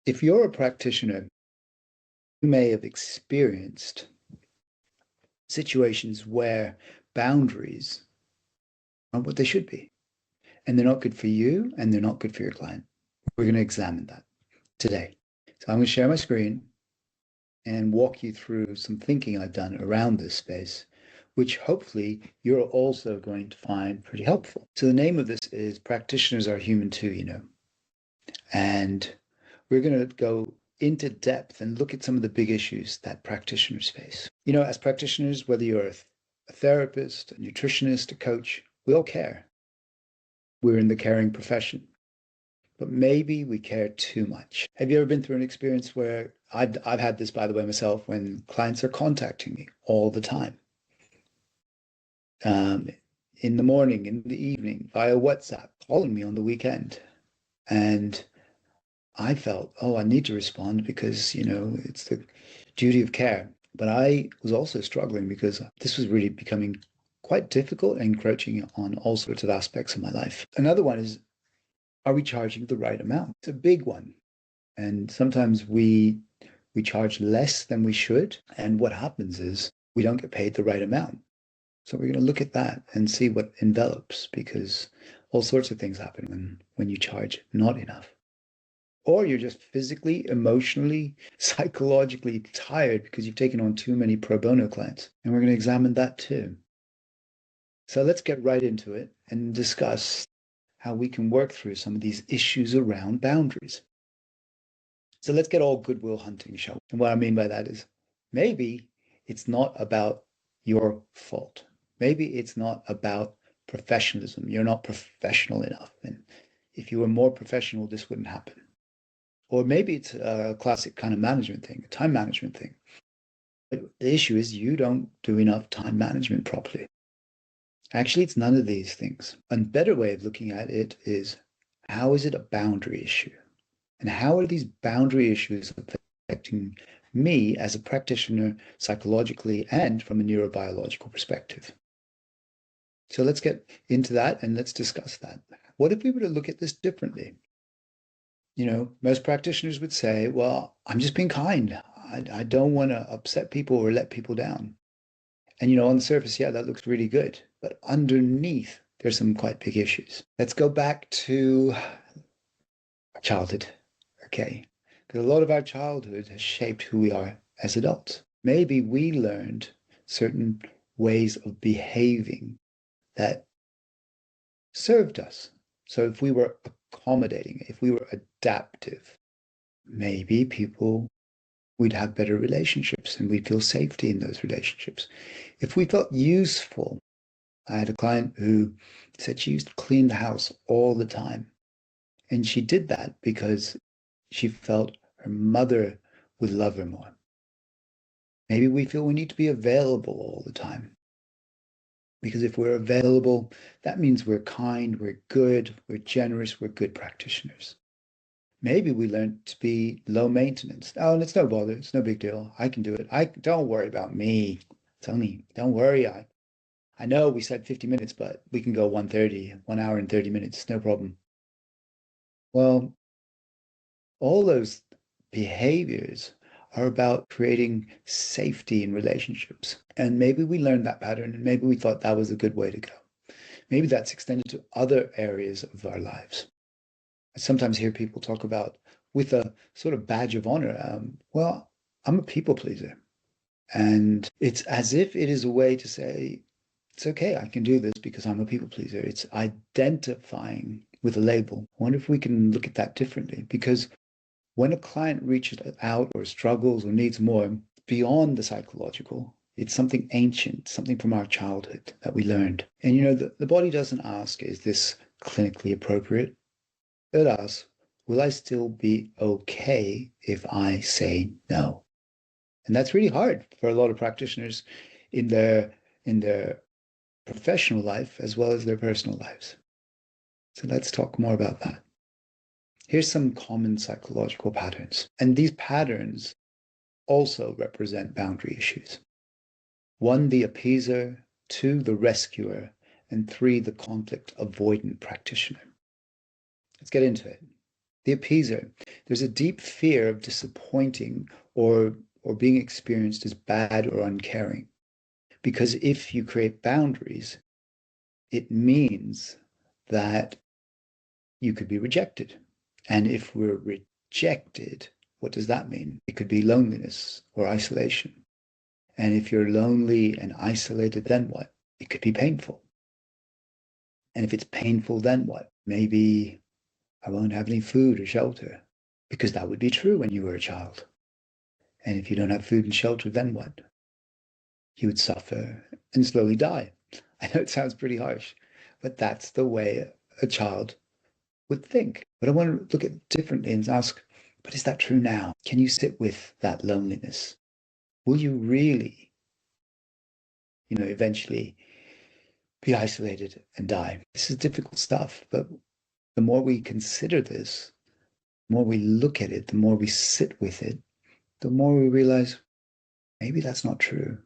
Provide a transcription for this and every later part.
If you're a practitioner, you may have experienced situations where boundaries aren't what they should be, and they're not good for you, and they're not good for your client. We're going to examine that today. So I'm going to share my screen and walk you through some thinking I've done around this space, which hopefully you're also going to find pretty helpful. So the name of this is Practitioners Are Human Too, and we're going to go into depth and look at some of the big issues that practitioners face. As practitioners, whether you're a therapist, a nutritionist, a coach, we all care. We're in the caring profession, but maybe we care too much. Have you ever been through an experience where I've had this, by the way, myself, when clients are contacting me all the time, in the morning, in the evening, via WhatsApp, calling me on the weekend, and I felt, oh, I need to respond because, it's the duty of care. But I was also struggling because this was really becoming quite difficult and encroaching on all sorts of aspects of my life. Another one is, are we charging the right amount? It's a big one. And sometimes we charge less than we should. And what happens is we don't get paid the right amount. So we're going to look at that and see what envelops, because all sorts of things happen when you charge not enough. Or you're just physically, emotionally, psychologically tired because you've taken on too many pro bono clients. And we're going to examine that too. So let's get right into it and discuss how we can work through some of these issues around boundaries. So let's get all goodwill hunting, shall we? And what I mean by that is maybe it's not about your fault. Maybe it's not about professionalism. You're not professional enough. And if you were more professional, this wouldn't happen. Or maybe it's a classic kind of management thing, a time management thing. But the issue is you don't do enough time management properly. Actually, it's none of these things. A better way of looking at it is, how is it a boundary issue? And how are these boundary issues affecting me as a practitioner psychologically and from a neurobiological perspective? So let's get into that and let's discuss that. What if we were to look at this differently? Most practitioners would say, well, I'm just being kind. I don't want to upset people or let people down. And, on the surface, yeah, that looks really good. But underneath, there's some quite big issues. Let's go back to our childhood, okay? Because a lot of our childhood has shaped who we are as adults. Maybe we learned certain ways of behaving that served us. So if we were accommodating, if we were adaptive, maybe we'd have better relationships and we'd feel safety in those relationships. If we felt useful, I had a client who said she used to clean the house all the time. And she did that because she felt her mother would love her more. Maybe we feel we need to be available all the time. Because if we're available, that means we're kind, we're good, we're generous, we're good practitioners. Maybe we learn to be low maintenance. Oh, and it's no bother. It's no big deal. I can do it. Don't worry about me. Tony, don't worry. I know we said 50 minutes, but we can go 1 hour and 30 minutes. No problem. Well, all those behaviors are about creating safety in relationships. And maybe we learned that pattern and maybe we thought that was a good way to go. Maybe that's extended to other areas of our lives. I sometimes hear people talk about with a sort of badge of honor, well, I'm a people pleaser. And it's as if it is a way to say, it's okay, I can do this because I'm a people pleaser. It's identifying with a label. I wonder if we can look at that differently, because when a client reaches out or struggles or needs more beyond the psychological, it's something ancient, something from our childhood that we learned. And the body doesn't ask, is this clinically appropriate? It asks, will I still be okay if I say no? And that's really hard for a lot of practitioners in their professional life as well as their personal lives. So let's talk more about that. Here's some common psychological patterns. And these patterns also represent boundary issues. 1, the appeaser, 2, the rescuer, and 3, the conflict avoidant practitioner. Let's get into it. the appeaser. There's a deep fear of disappointing or being experienced as bad or uncaring. Because if you create boundaries, it means that you could be rejected. And if we're rejected, what does that mean? It could be loneliness or isolation. And if you're lonely and isolated, then what? It could be painful. And if it's painful, then what? Maybe I won't have any food or shelter, because that would be true when you were a child. And if you don't have food and shelter, then what? You would suffer and slowly die. I know it sounds pretty harsh, but that's the way a child would think. But I want to look at it differently and ask, but is that true now? Can you sit with that loneliness? Will you really, eventually be isolated and die? This is difficult stuff, but the more we consider this, the more we look at it, the more we sit with it, the more we realize maybe that's not true.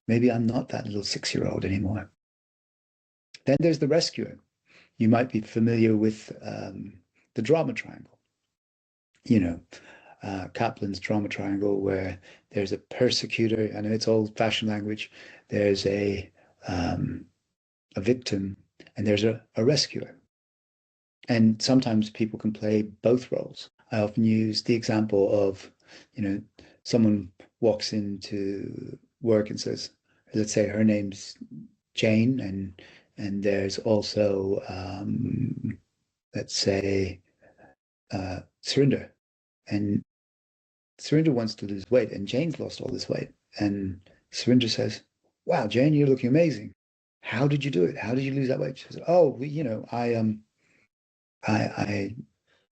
Maybe I'm not that little 6-year-old anymore. Then there's the rescuer. You might be familiar with the drama triangle. Kaplan's drama triangle, where there's a persecutor. I know it's old-fashioned language. There's a victim, and there's a rescuer. And sometimes people can play both roles. I often use the example of, someone walks into work and says, let's say her name's Jane, and there's also, let's say, Surinder. And Surinder wants to lose weight, and Jane's lost all this weight. And Surinder says, wow, Jane, you're looking amazing. How did you do it? How did you lose that weight? She says, oh, I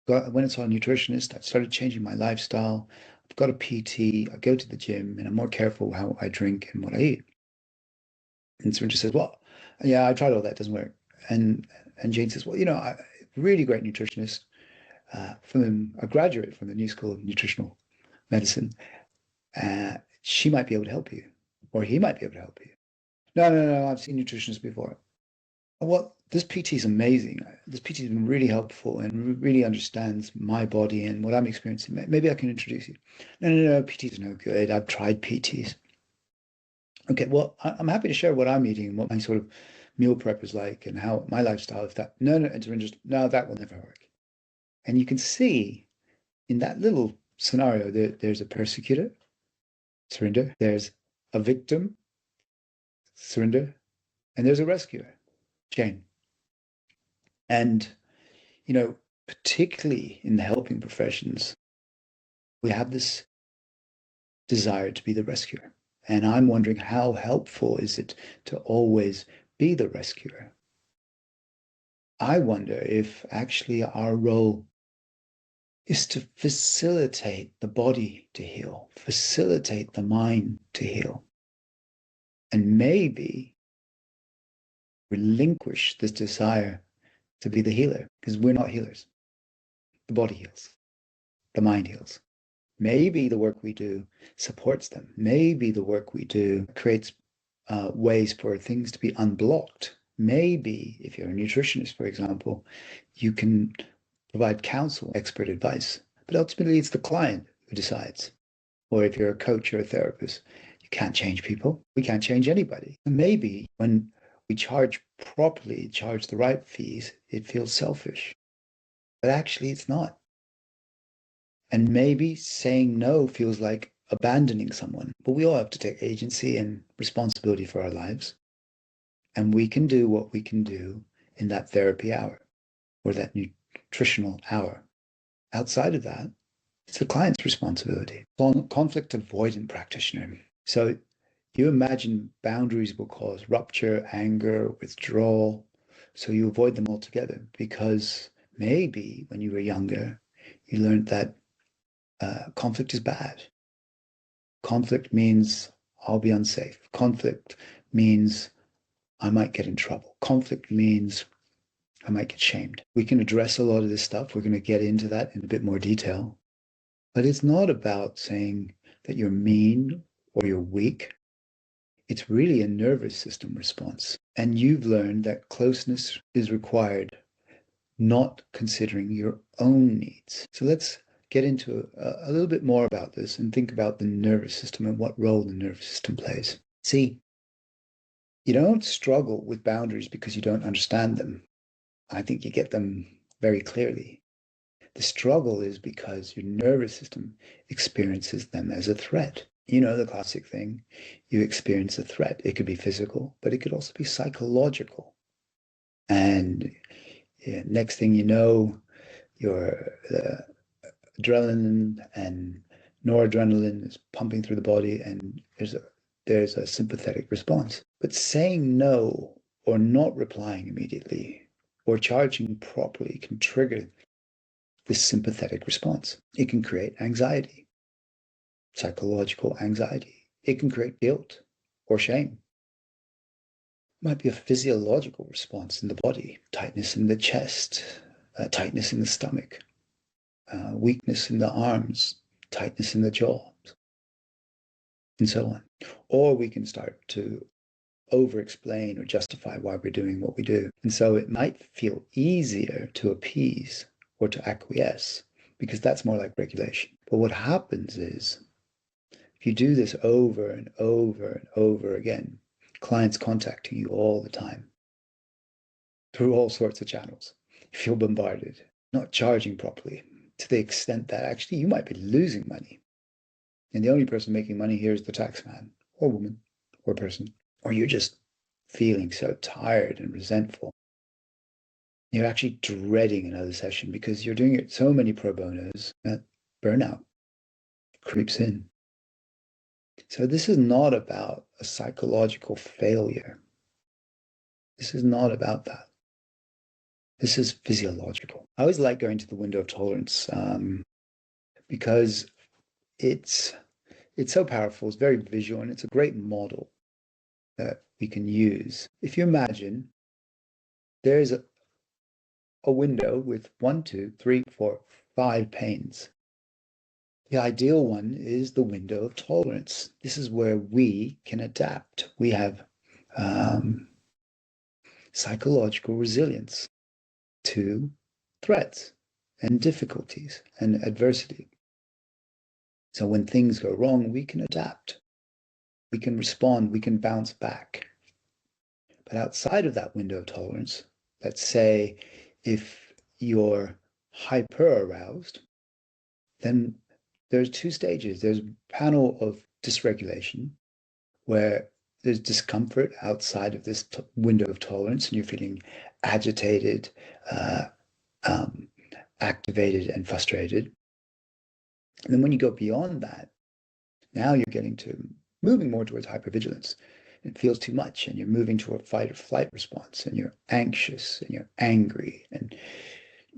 went and saw a nutritionist. I started changing my lifestyle. I've got a PT. I go to the gym, and I'm more careful how I drink and what I eat. And Surinder says, well, yeah, I tried all that. It doesn't work. And Jane says, well, really great nutritionist from a graduate from the New School of Nutritional Medicine. She might be able to help you, or he might be able to help you. No, I've seen nutritionists before. Well, this PT is amazing. This PT has been really helpful and really understands my body and what I'm experiencing. Maybe I can introduce you. No, PTs are no good. I've tried PTs. Okay, well, I'm happy to share what I'm eating and what my sort of meal prep is like and how my lifestyle, if that, no, that will never work. And you can see in that little scenario, there's a persecutor, Surinder, there's a victim, Surinder, and there's a rescuer, Jane. And, particularly in the helping professions, we have this desire to be the rescuer. And I'm wondering, how helpful is it to always be the rescuer? I wonder if actually our role is to facilitate the body to heal, facilitate the mind to heal, and maybe relinquish this desire to be the healer, because we're not healers. The body heals, the mind heals. Maybe the work we do supports them. Maybe the work we do creates ways for things to be unblocked. Maybe if you're a nutritionist, for example, you can provide counsel, expert advice, but ultimately it's the client who decides. Or if you're a coach or a therapist, you can't change people. We can't change anybody. Maybe when we charge properly, charge the right fees, it feels selfish. But actually it's not. And maybe saying no feels like abandoning someone. But we all have to take agency and responsibility for our lives. And we can do what we can do in that therapy hour or that nutritional hour. Outside of that, it's the client's responsibility. Conflict avoidant practitioner. So you imagine boundaries will cause rupture, anger, withdrawal. So you avoid them altogether because maybe when you were younger, you learned that conflict is bad. Conflict means I'll be unsafe. Conflict means I might get in trouble. Conflict means I might get shamed. We can address a lot of this stuff. We're going to get into that in a bit more detail. But it's not about saying that you're mean or you're weak. It's really a nervous system response. And you've learned that closeness is required not considering your own needs. So let's get into a little bit more about this and think about the nervous system and what role the nervous system plays. See, you don't struggle with boundaries because you don't understand them. I think you get them very clearly. The struggle is because your nervous system experiences them as a threat. You know the classic thing, you experience a threat. It could be physical, but it could also be psychological. And next thing you know, your adrenaline and noradrenaline is pumping through the body, and there's a sympathetic response. But saying no or not replying immediately or charging properly can trigger this sympathetic response. It can create anxiety, psychological anxiety. It can create guilt or shame. It might be a physiological response in the body, tightness in the chest, tightness in the stomach, weakness in the arms, tightness in the jaw, and so on. Or we can start to over-explain or justify why we're doing what we do. And so it might feel easier to appease or to acquiesce because that's more like regulation. But what happens is, if you do this over and over and over again, clients contacting you all the time through all sorts of channels, you feel bombarded, not charging properly to the extent that actually you might be losing money. And the only person making money here is the tax man or woman or person. Or you're just feeling so tired and resentful. You're actually dreading another session because you're doing it so many pro bonos that burnout creeps in. So this is not about a psychological failure. This is not about that. This is physiological. I always like going to the window of tolerance because it's so powerful. It's very visual, and it's a great model that we can use. If you imagine there's a window with 1, 2, 3, 4, 5 panes. The ideal one is the window of tolerance. This is where we can adapt. We have psychological resilience to threats and difficulties and adversity. So when things go wrong, we can adapt. We can respond. We can bounce back. But outside of that window of tolerance, let's say if you're hyper-aroused, then there's 2 stages. There's a panel of dysregulation where there's discomfort outside of this window of tolerance, and you're feeling agitated, activated, and frustrated. And then when you go beyond that, now you're getting to moving more towards hypervigilance. It feels too much, and you're moving to a fight or flight response, and you're anxious, and you're angry, and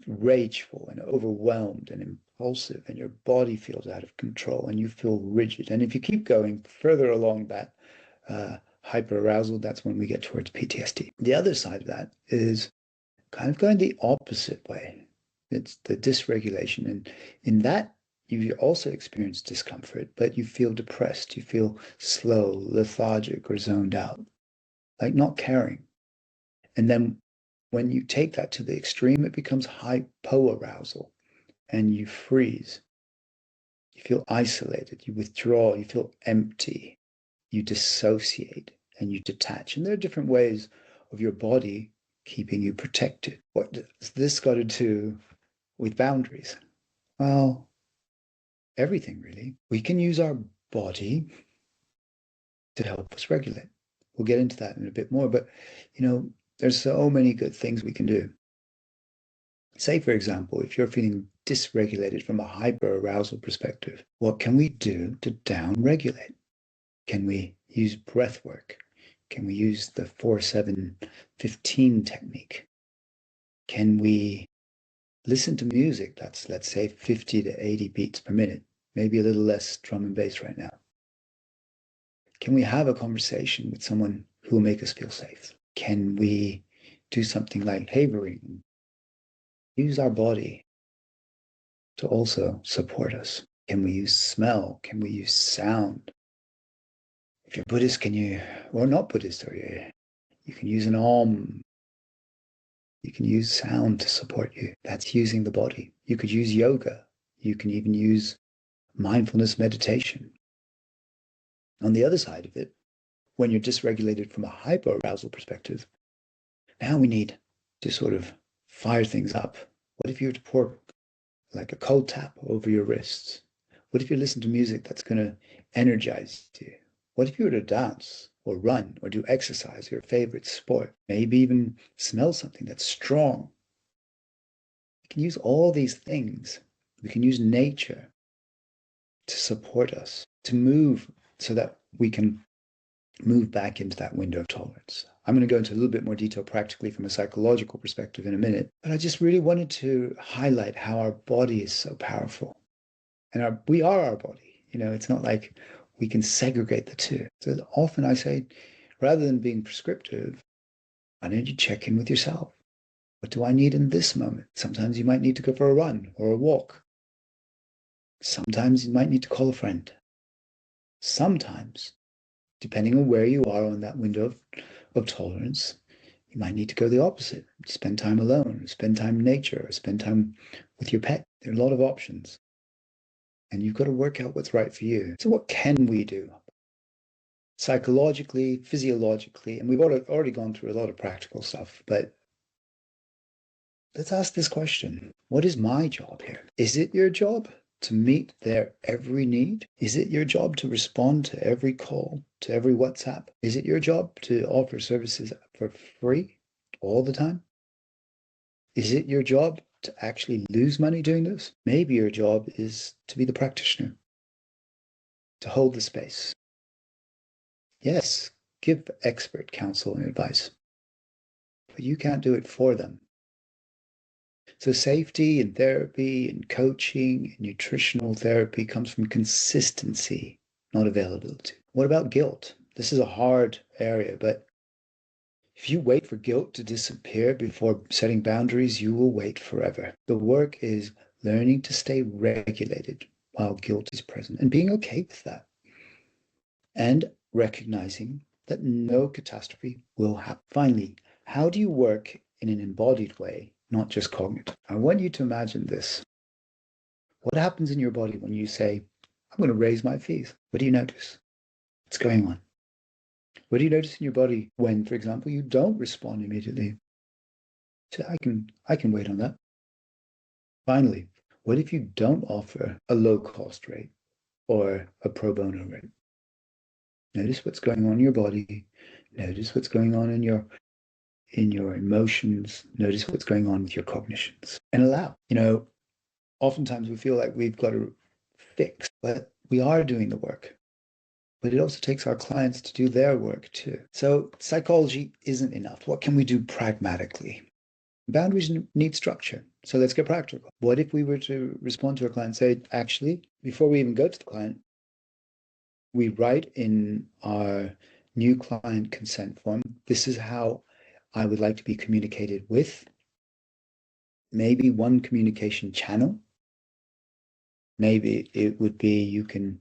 rageful, and overwhelmed, and impulsive, and your body feels out of control, and you feel rigid. And if you keep going further along that hyperarousal, that's when we get towards PTSD. The other side of that is kind of going the opposite way. It's the dysregulation, and in that you also experience discomfort, but you feel depressed, you feel slow, lethargic, or zoned out, like not caring. And then when you take that to the extreme, it becomes hypoarousal, and you freeze. You feel isolated, you withdraw, you feel empty, you dissociate, and you detach. And there are different ways of your body keeping you protected. What does this got to do with boundaries? Well, everything really. We can use our body to help us regulate. We'll get into that in a bit more, but there's so many good things we can do. Say, for example, if you're feeling dysregulated from a hyperarousal perspective, what can we do to down-regulate? Can we use breath work? Can we use the 4-7-15 technique? Can we listen to music that's, let's say, 50 to 80 beats per minute, maybe a little less drum and bass right now? Can we have a conversation with someone who will make us feel safe? Can we do something like havering? Use our body to also support us. Can we use smell? Can we use sound? If you're Buddhist, or not Buddhist, or you can use an Om You can use sound to support you. That's using the body. You could use yoga. You can even use mindfulness meditation. On the other side of it, when you're dysregulated from a hyperarousal perspective, now we need to sort of fire things up. What if you were to pour like a cold tap over your wrists? What if you listen to music that's going to energize you? What if you were to dance or run or do exercise, your favorite sport? Maybe even smell something that's strong. We can use all these things. We can use nature to support us, to move so that we can move back into that window of tolerance. I'm going to go into a little bit more detail practically from a psychological perspective in a minute, but I just really wanted to highlight how our body is so powerful. And we are our body. It's not like we can segregate the two. So often I say, rather than being prescriptive, why don't you check in with yourself? What do I need in this moment? Sometimes you might need to go for a run or a walk. Sometimes you might need to call a friend. Sometimes, depending on where you are on that window of tolerance, you might need to go the opposite. Spend time alone, spend time in nature, or spend time with your pet. There are a lot of options. And you've got to work out what's right for you. So what can we do? Psychologically, physiologically, and we've already gone through a lot of practical stuff, but let's ask this question. What is my job here? Is it your job to meet their every need? Is it your job to respond to every call, to every WhatsApp? Is it your job to offer services for free all the time? Is it your job to actually lose money doing this? Maybe your job is to be the practitioner, to hold the space. Yes, give expert counsel and advice, but you can't do it for them. So safety in therapy and coaching and nutritional therapy comes from consistency, not availability. What about guilt? This is a hard area, but if you wait for guilt to disappear before setting boundaries, you will wait forever. The work is learning to stay regulated while guilt is present and being okay with that. And recognizing that no catastrophe will happen. Finally, how do you work in an embodied way, not just cognitive? I want you to imagine this. What happens in your body when you say, I'm going to raise my fees? What do you notice? What's going on? What do you notice in your body when, for example, you don't respond immediately? So I can wait on that. Finally, what if you don't offer a low cost rate or a pro bono rate? Notice what's going on in your body. Notice what's going on in your emotions. Notice what's going on with your cognitions. And allow. Oftentimes we feel like we've got to fix, but we are doing the work. But it also takes our clients to do their work too. So psychology isn't enough. What can we do pragmatically? Boundaries need structure. So let's get practical. What if we were to respond to a client and say, actually, before we even go to the client, we write in our new client consent form, this is how I would like to be communicated with. Maybe one communication channel. Maybe it would be you can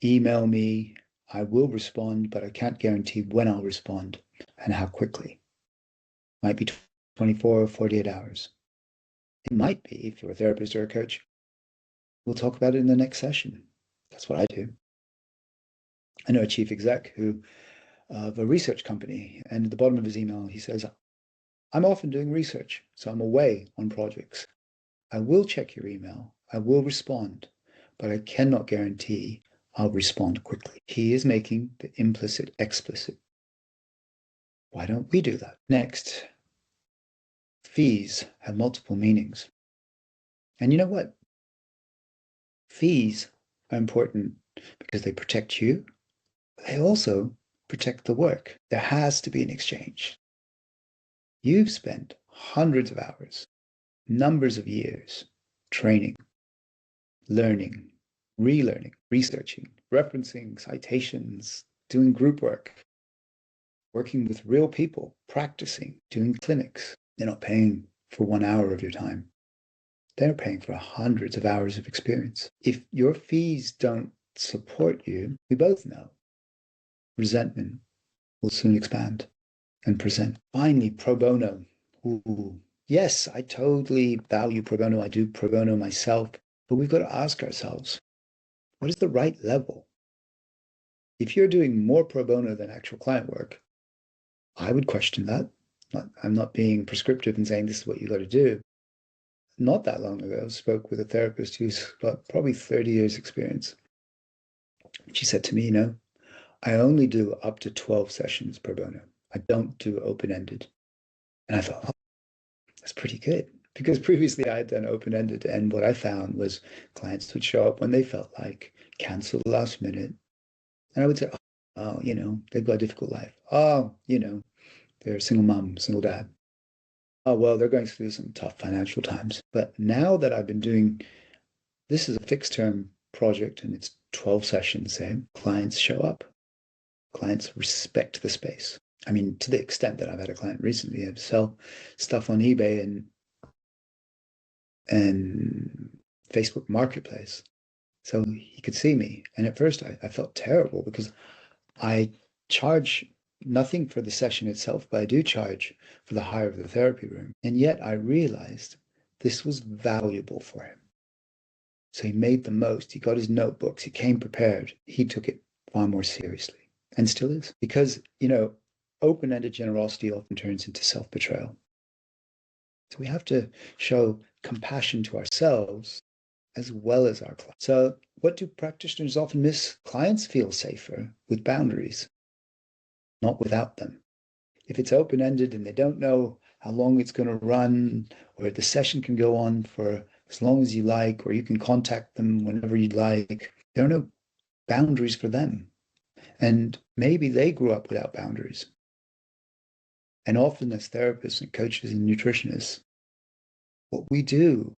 email me, I will respond, but I can't guarantee when I'll respond and how quickly. Might be 24 or 48 hours. It might be, if you're a therapist or a coach, we'll talk about it in the next session. That's what I do. I know a chief exec of a research company, and at the bottom of his email, he says, I'm often doing research, so I'm away on projects. I will check your email. I will respond, but I cannot guarantee I'll respond quickly. He is making the implicit explicit. Why don't we do that? Next, fees have multiple meanings. And you know what? Fees are important because they protect you, but they also protect the work. There has to be an exchange. You've spent hundreds of hours, numbers of years, training, learning, relearning, researching, referencing, citations, doing group work, working with real people, practicing, doing clinics. They're not paying for 1 hour of your time. They're paying for hundreds of hours of experience. If your fees don't support you, we both know resentment will soon expand and present. Finally, pro bono. Ooh, Yes, I totally value pro bono. I do pro bono myself, but we've got to ask ourselves, what is the right level? If you're doing more pro bono than actual client work, I would question that. I'm not being prescriptive and saying this is what you got to do. Not that long ago, I spoke with a therapist who's got probably 30 years experience. She said to me, I only do up to 12 sessions pro bono. I don't do open-ended. And I thought, oh, that's pretty good. Because previously I had done open-ended, and what I found was clients would show up when they felt like, cancel the last minute. And I would say, oh, they've got a difficult life. Oh, they're a single mom, single dad. Oh, well, they're going through some tough financial times. But now that I've been doing, this is a fixed term project and it's 12 sessions, say, clients show up. Clients respect the space. I mean, to the extent that I've had a client recently sell stuff on eBay and Facebook Marketplace. So he could see me. And at first I felt terrible because I charge nothing for the session itself, but I do charge for the hire of the therapy room. And yet I realized this was valuable for him. So he made the most. He got his notebooks. He came prepared. He took it far more seriously and still is. Because, open-ended generosity often turns into self-betrayal. So we have to show compassion to ourselves as well as our clients. So what do practitioners often miss? Clients feel safer with boundaries, not without them. If it's open-ended and they don't know how long it's going to run, or the session can go on for as long as you like, or you can contact them whenever you like, there are no boundaries for them. And maybe they grew up without boundaries. And often as therapists and coaches and nutritionists, what we do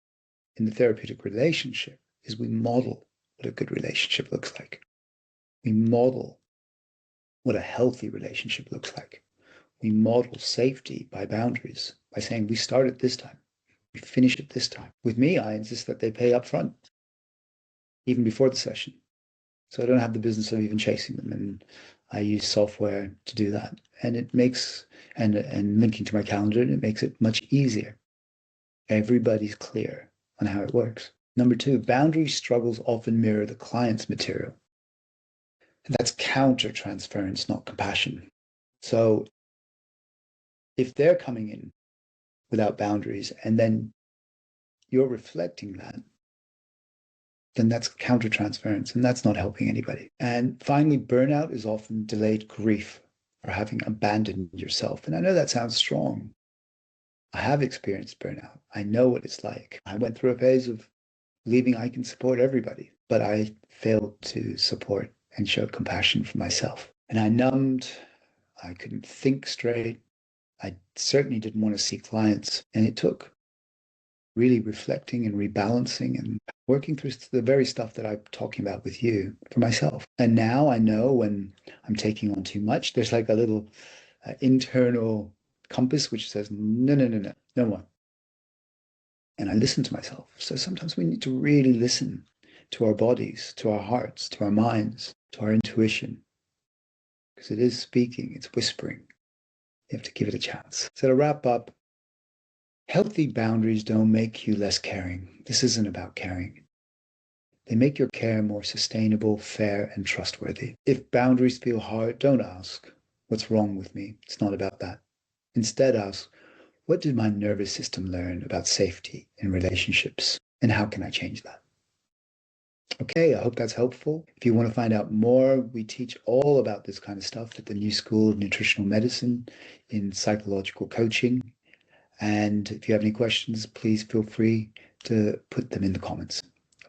in the therapeutic relationship is we model what a good relationship looks like. We model what a healthy relationship looks like. We model safety by boundaries, by saying we start at this time, we finish at this time. With me, I insist that they pay up front, even before the session. So I don't have the business of even chasing them. And I use software to do that. And it makes, and linking to my calendar, and it makes it much easier. Everybody's clear on how it works. Number two, boundary struggles often mirror the client's material. And that's counter-transference, not compassion. So if they're coming in without boundaries and then you're reflecting that, then that's counter-transference and that's not helping anybody. And finally, burnout is often delayed grief or having abandoned yourself. And I know that sounds strong. I have experienced burnout. I know what it's like. I went through a phase of believing I can support everybody, but I failed to support and show compassion for myself. And I numbed, I couldn't think straight. I certainly didn't want to see clients. And it took really reflecting and rebalancing and working through the very stuff that I'm talking about with you for myself. And now I know when I'm taking on too much, there's like a little internal compass which says, no, no, no, no, no more. And I listen to myself. So sometimes we need to really listen to our bodies, to our hearts, to our minds, to our intuition. Because it is speaking, it's whispering. You have to give it a chance. So to wrap up, healthy boundaries don't make you less caring. This isn't about caring. They make your care more sustainable, fair, and trustworthy. If boundaries feel hard, don't ask, what's wrong with me? It's not about that. Instead, ask, what did my nervous system learn about safety in relationships? And how can I change that? Okay, I hope that's helpful. If you want to find out more, we teach all about this kind of stuff at the New School of Nutritional Medicine in psychological coaching. And if you have any questions, please feel free to put them in the comments.